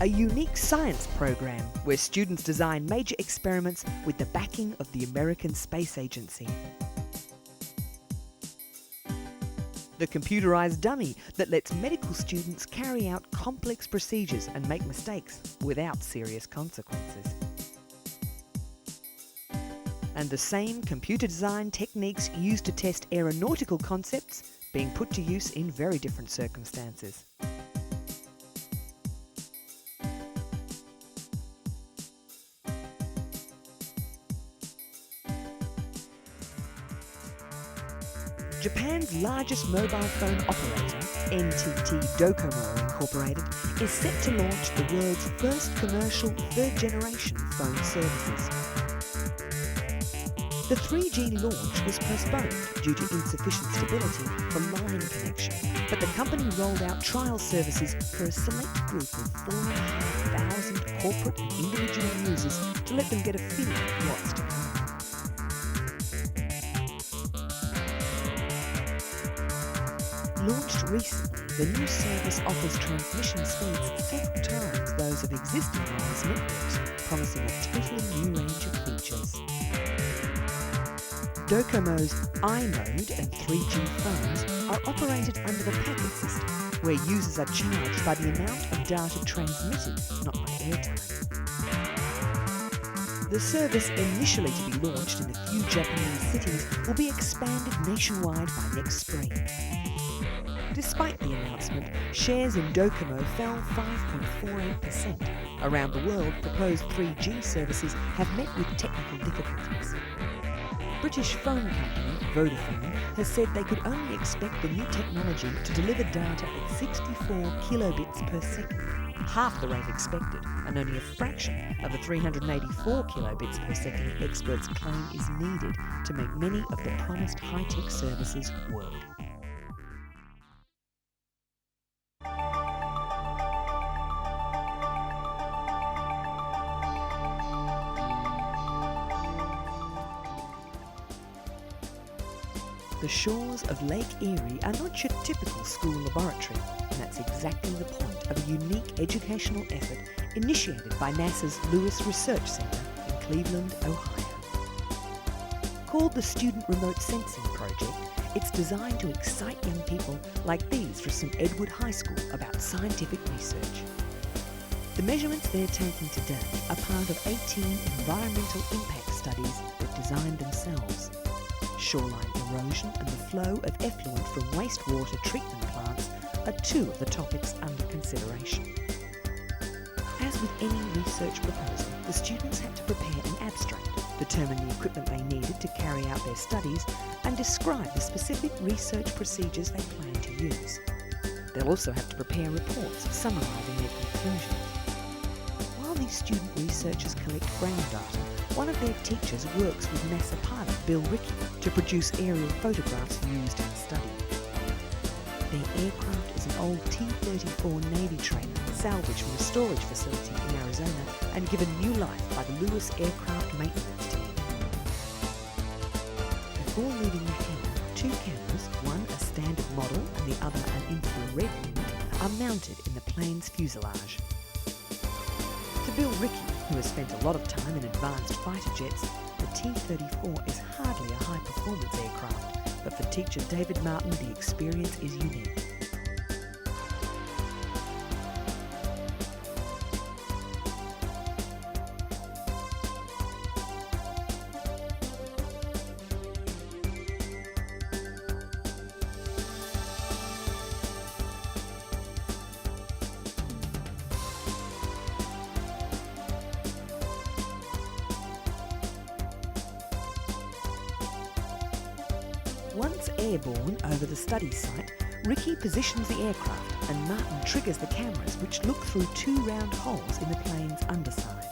a unique science program where students design major experiments with the backing of the American Space Agency. The computerized dummy that lets medical students carry out complex procedures and make mistakes without serious consequences. And the same computer design techniques used to test aeronautical concepts being put to use in very different circumstances. Japan's largest mobile phone operator, NTT Docomo Incorporated, is set to launch the world's first commercial third-generation phone services. The 3G launch was postponed due to insufficient stability from line connection, but the company rolled out trial services for a select group of 4,500 corporate and individual users to let them get a feel of what's to come. Launched recently, the new service offers transmission speeds several times those of existing wireless networks, promising a totally new range of features. Docomo's iMode and 3G phones are operated under the packet system, where users are charged by the amount of data transmitted, not by airtime. The service, initially to be launched in a few Japanese cities, will be expanded nationwide by next spring. Despite the announcement, shares in Docomo fell 5.48%. Around the world, proposed 3G services have met with technical difficulties. British phone company Vodafone has said they could only expect the new technology to deliver data at 64 kilobits per second, half the rate expected, and only a fraction of the 384 kilobits per second experts claim is needed to make many of the promised high-tech services work. The shores of Lake Erie are not your typical school laboratory, and that's exactly the point of a unique educational effort initiated by NASA's Lewis Research Center in Cleveland, Ohio. Called the Student Remote Sensing Project, it's designed to excite young people like these from St. Edward High School about scientific research. The measurements they're taking today are part of 18 environmental impact studies they've designed themselves. Shoreline erosion and the flow of effluent from wastewater treatment plants are two of the topics under consideration. As with any research proposal, the students had to prepare an abstract, determine the equipment they needed to carry out their studies, and describe the specific research procedures they plan to use. They'll also have to prepare reports summarising their conclusions. While these student researchers collect ground data, one of their teachers works with NASA pilot Bill Rickey to produce aerial photographs used in the study. Their aircraft is an old T-34 Navy trailer salvaged from a storage facility in Arizona and given new life by the Lewis Aircraft Maintenance Team. Before leaving the hangar, two cameras, one a standard model and the other an infrared unit, are mounted in the plane's fuselage. To Bill Rickey, who has spent a lot of time in advanced fighter jets, the T-34 is hardly a high-performance aircraft, but for teacher David Martin, the experience is unique. Once airborne over the study site, Rickey positions the aircraft and Martin triggers the cameras which look through two round holes in the plane's underside.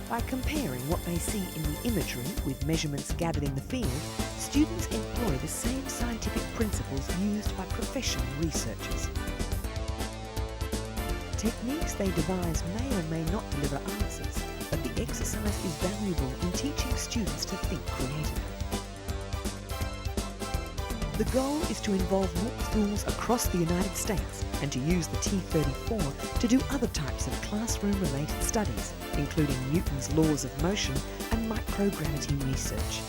By comparing what they see in the imagery with measurements gathered in the field, students employ the same scientific principles used by professional researchers. Techniques they devise may or may not deliver answers, but the exercise is valuable in teaching students to think creatively. The goal is to involve more schools across the United States and to use the T-34 to do other types of classroom-related studies, including Newton's laws of motion and microgravity research.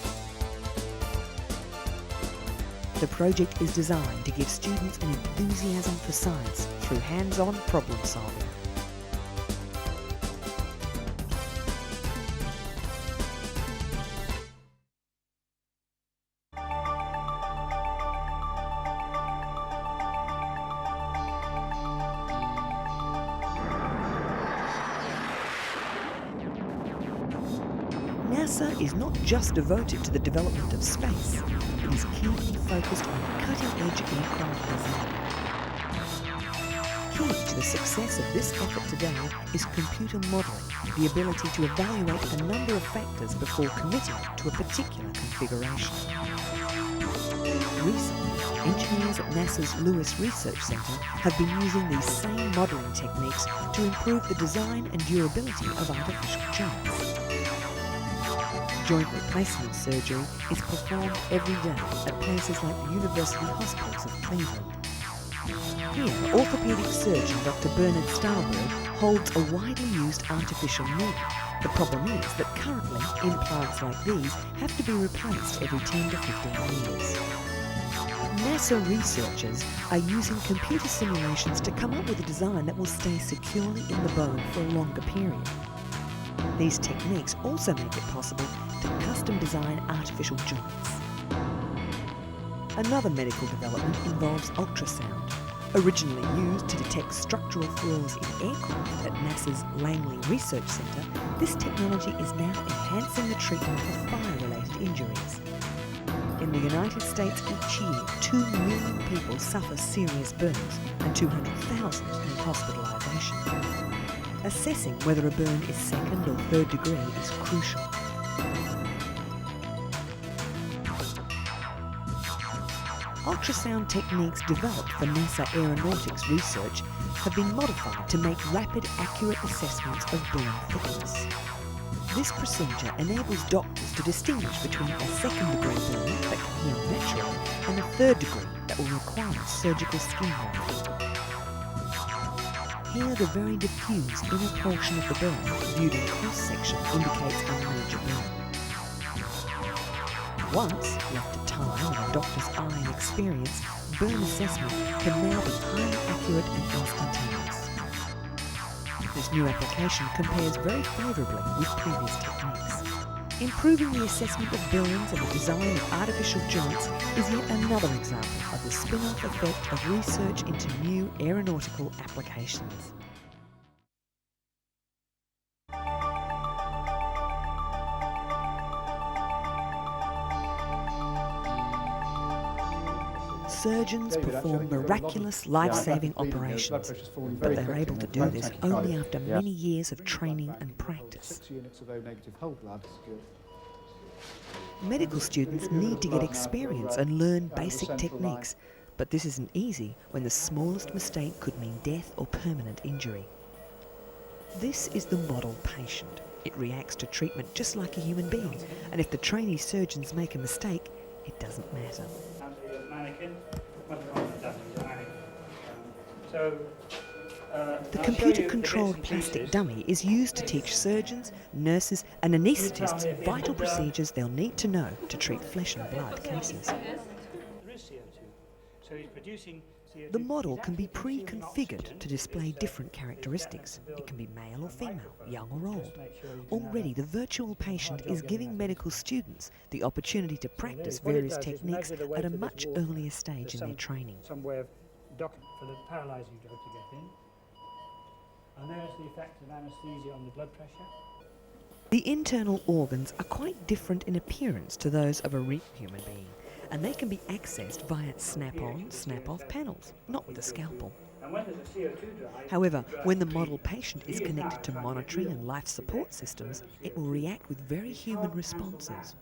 The project is designed to give students an enthusiasm for science through hands-on problem solving. NASA is not just devoted to the development of space, it is keenly focused on cutting-edge aircraft design. Key to the success of this effort today is computer modelling, the ability to evaluate a number of factors before committing to a particular configuration. Recently, engineers at NASA's Lewis Research Center have been using these same modelling techniques to improve the design and durability of artificial joints. Joint replacement surgery is performed every day at places like the University Hospitals of Cleveland. Here, orthopaedic surgeon Dr. Bernard Stahlberg holds a widely used artificial knee. The problem is that currently, implants like these have to be replaced every 10 to 15 years. NASA researchers are using computer simulations to come up with a design that will stay securely in the bone for a longer period. These techniques also make it possible to custom design artificial joints. Another medical development involves ultrasound. Originally used to detect structural flaws in aircraft at NASA's Langley Research Center, this technology is now enhancing the treatment of fire-related injuries. In the United States each year, 2 million people suffer serious burns and 200,000 need hospitalisation. Assessing whether a burn is second or third degree is crucial. Ultrasound techniques developed for NASA aeronautics research have been modified to make rapid, accurate assessments of burn thickness. This procedure enables doctors to distinguish between a second-degree burn that can heal naturally and a third degree that will require surgical skin removal. Here, the very diffuse inner portion of the burn, viewed in cross-section, indicates a major burn. Once, left to time and a doctor's eye and experience, burn assessment can now be highly accurate and instantaneous. This new application compares very favourably with previous techniques. Improving the assessment of burns and the design of artificial joints is yet another example of the spin-off effect of research into new aeronautical applications. Surgeons perform miraculous life-saving operations, but they're able to do this only after many years of training and practice. Medical students need to get experience and learn basic techniques, but this isn't easy when the smallest mistake could mean death or permanent injury. This is the model patient. It reacts to treatment just like a human being, and if the trainee surgeons make a mistake, it doesn't matter. The computer-controlled plastic dummy is used to teach surgeons, nurses and anaesthetists vital procedures they'll need to know to treat flesh and blood cases. The model can be pre-configured to display different characteristics. It can be male or female, young or old. Already, the virtual patient is giving medical students the opportunity to practice various techniques at a much earlier stage in their training. Some way of docking for the paralysing drug to get in. And there's the effect of anaesthesia on the blood pressure. The internal organs are quite different in appearance to those of a real human being, and they can be accessed via snap-on, snap-off panels, not with a scalpel. However, when the model patient is connected to monitoring and life support systems, it will react with very human responses.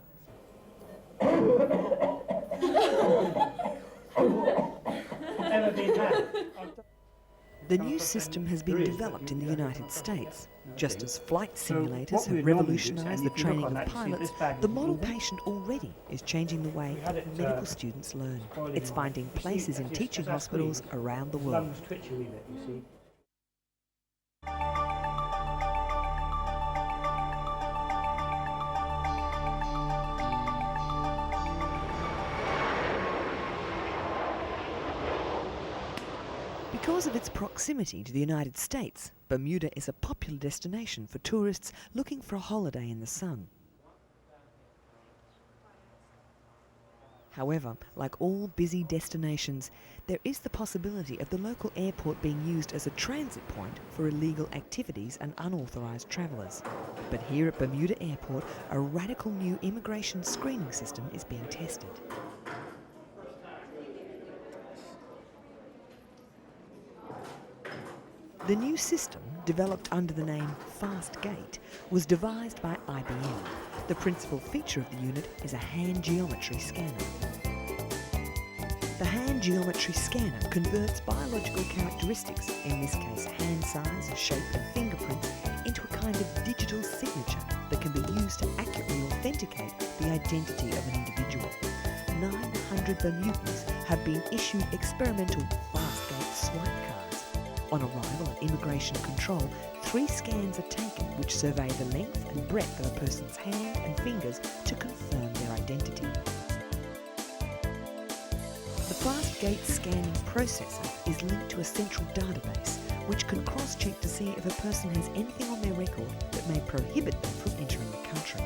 The come new across system any? has been There is, but developed in the you haven't United come across States. it. No, Just okay. as flight So simulators what we have would normally do is, revolutionised and the if you look training on of that, you see pilots, this bag the is model moving. patient already is changing the way We had it, medical students learn. coiling It's on. finding You see, places in as teaching I hospitals squeeze, around the his world. lungs twitch a wee bit, you see. Because of its proximity to the United States, Bermuda is a popular destination for tourists looking for a holiday in the sun. However, like all busy destinations, there is the possibility of the local airport being used as a transit point for illegal activities and unauthorised travellers. But here at Bermuda Airport, a radical new immigration screening system is being tested. The new system, developed under the name FastGate, was devised by IBM. The principal feature of the unit is a hand geometry scanner. The hand geometry scanner converts biological characteristics, in this case hand size, shape and fingerprints, into a kind of digital signature that can be used to accurately authenticate the identity of an individual. 900 Bermudans have been issued experimental FastGate swipe cards. On arrival at immigration control, 3 scans are taken which survey the length and breadth of a person's hand and fingers to confirm their identity. The FastGate scanning processor is linked to a central database which can cross-check to see if a person has anything on their record that may prohibit them from entering the country.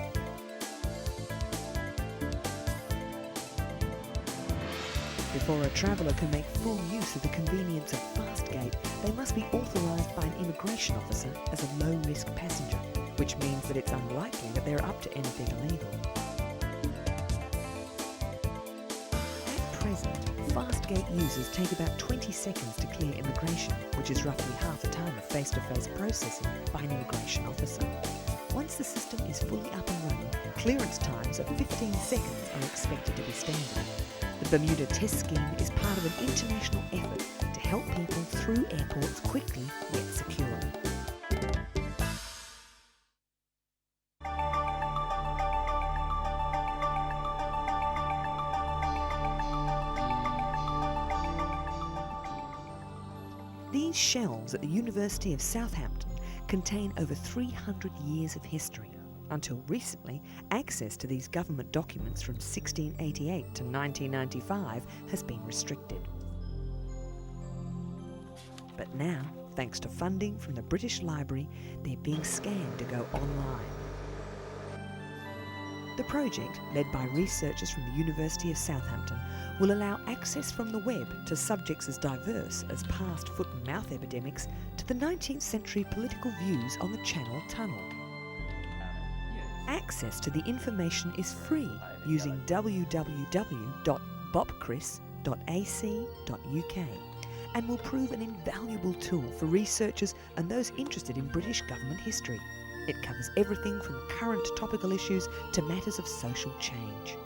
Before a traveller can make full use of the convenience of FastGate, they must be authorised by an immigration officer as a low-risk passenger, which means that it's unlikely that they're up to anything illegal. At present, FastGate users take about 20 seconds to clear immigration, which is roughly half the time of face-to-face processing by an immigration officer. Once the system is fully up and running, clearance times of 15 seconds are expected to be standard. The Bermuda test scheme is part of an international effort to help people through airports quickly yet securely. These shelves at the University of Southampton contain over 300 years of history. Until recently, access to these government documents from 1688 to 1995 has been restricted. But now, thanks to funding from the British Library, they're being scanned to go online. The project, led by researchers from the University of Southampton, will allow access from the web to subjects as diverse as past foot and mouth epidemics to the 19th century political views on the Channel Tunnel. Access to the information is free using www.bopcris.ac.uk and will prove an invaluable tool for researchers and those interested in British government history. It covers everything from current topical issues to matters of social change.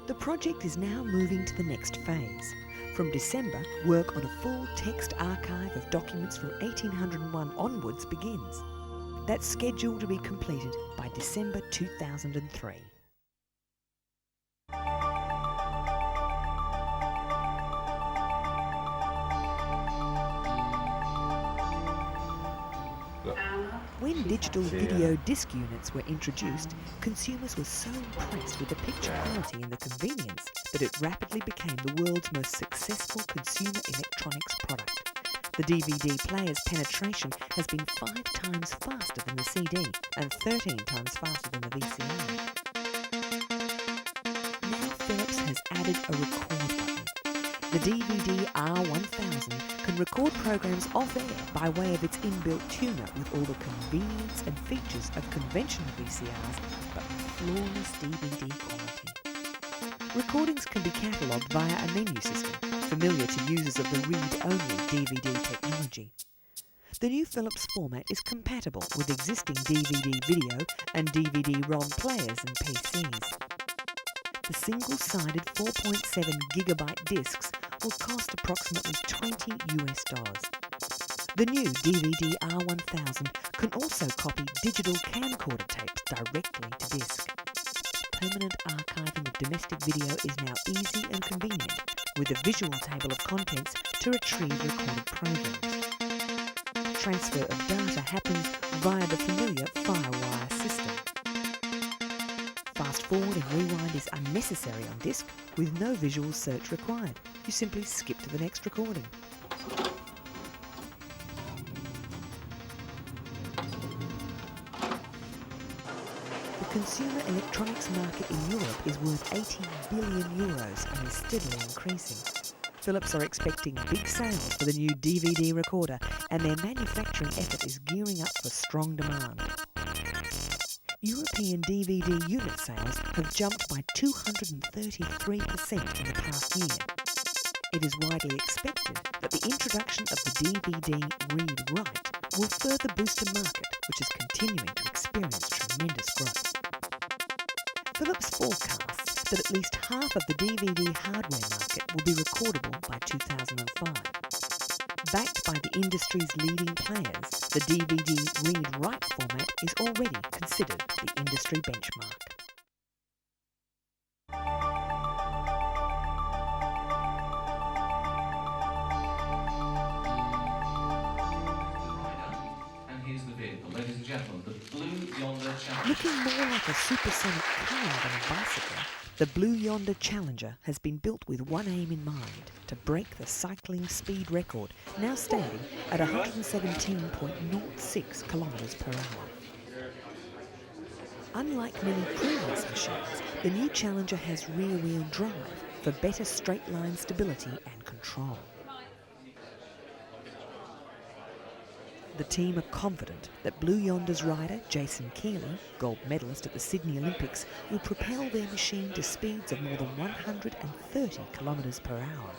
The project is now moving to the next phase. From December, work on a full text archive of documents from 1801 onwards begins. That's scheduled to be completed by December 2003. When digital video disc units were introduced, consumers were so impressed with the picture quality and the convenience that it rapidly became the world's most successful consumer electronics product. The DVD player's penetration has been 5 times faster than the CD and 13 times faster than the VCR. Now Philips has added a record button. The DVD R1000 can record programs off-air by way of its inbuilt tuner with all the convenience and features of conventional VCRs, but flawless DVD quality. Recordings can be catalogued via a menu system, familiar to users of the read-only DVD technology. The new Philips format is compatible with existing DVD video and DVD-ROM players and PCs. The single-sided 4.7 gigabyte discs will cost approximately $20 US. The new DVD R1000 can also copy digital camcorder tapes directly to disc. Permanent archiving of domestic video is now easy and convenient, with a visual table of contents to retrieve recorded programs. Transfer of data happens via the familiar FireWire system. Fast forward and rewind is unnecessary on disc, with no visual search required. You simply skip to the next recording. The consumer electronics market in Europe is worth €80 billion and is steadily increasing. Philips are expecting big sales for the new DVD recorder, and their manufacturing effort is gearing up for strong demand. European DVD unit sales have jumped by 233% in the past year. It is widely expected that the introduction of the DVD read-write will further boost a market which is continuing to experience tremendous growth. Philips forecasts that at least half of the DVD hardware market will be recordable by 2005. Backed by the industry's leading players, the DVD read-write format is already considered the industry benchmark. And here's the vehicle. Ladies and gentlemen, the Blue Yonder Challenger. Looking more like a supersonic car than a bicycle, the Blue Yonder Challenger has been built with one aim in mind: to break the cycling speed record, now standing at 117.06 kilometres per hour. Unlike many previous machines, the new Challenger has rear-wheel drive for better straight-line stability and control. The team are confident that Blue Yonder's rider, Jason Keeley, gold medalist at the Sydney Olympics, will propel their machine to speeds of more than 130 kilometres per hour.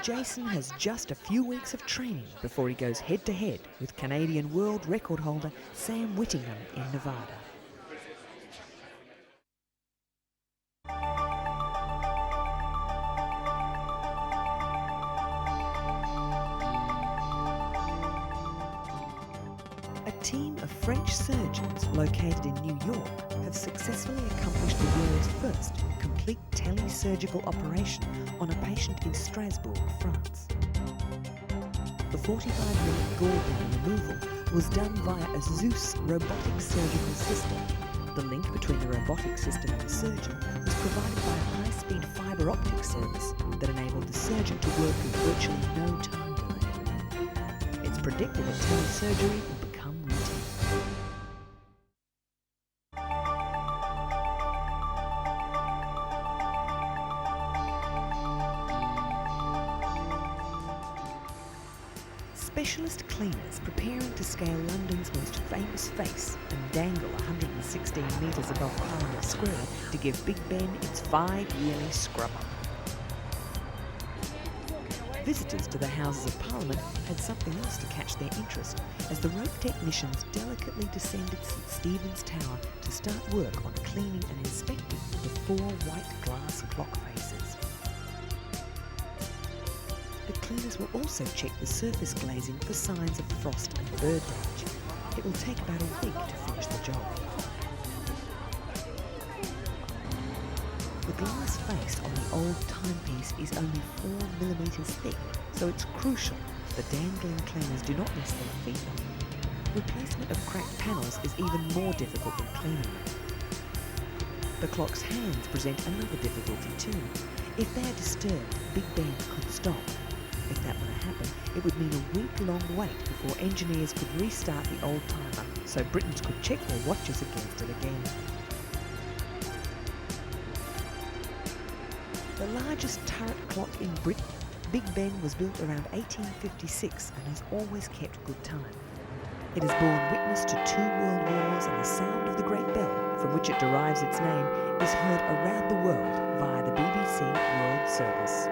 Jason has just a few weeks of training before he goes head-to-head with Canadian world record holder Sam Whittingham in Nevada. A team of French surgeons located in New York have successfully accomplished the world's first complete telesurgical operation on a patient in Strasbourg, France. The 45-minute gallbladder removal was done via a Zeus robotic surgical system. The link between the robotic system and the surgeon was provided by a high-speed fibre optic service that enabled the surgeon to work with virtually no time delay. It's predicted that telesurgery will become routine. Specialist cleaners preparing to scale London's most famous face and dangle 116 metres above Parliament Square to give Big Ben its 5-yearly scrub-up. Visitors to the Houses of Parliament had something else to catch their interest as the rope technicians delicately descended St Stephen's Tower to start work on cleaning and inspecting the 4 white glass clock faces. The cleaners will also check the surface glazing for signs of frost and bird damage. It will take about a week to finish the job. The glass face on the old timepiece is only 4mm thick, so it's crucial the dangling cleaners do not miss their feet on it. Replacement of cracked panels is even more difficult than cleaning them. The clock's hands present another difficulty too. If they are disturbed, Big Ben could stop. If that were to happen, it would mean a week-long wait before engineers could restart the old timer so Britons could check their watches against it again. The largest turret clock in Britain, Big Ben was built around 1856 and has always kept good time. It has borne witness to 2 world wars, and the sound of the Great Bell, from which it derives its name, is heard around the world via the BBC World Service.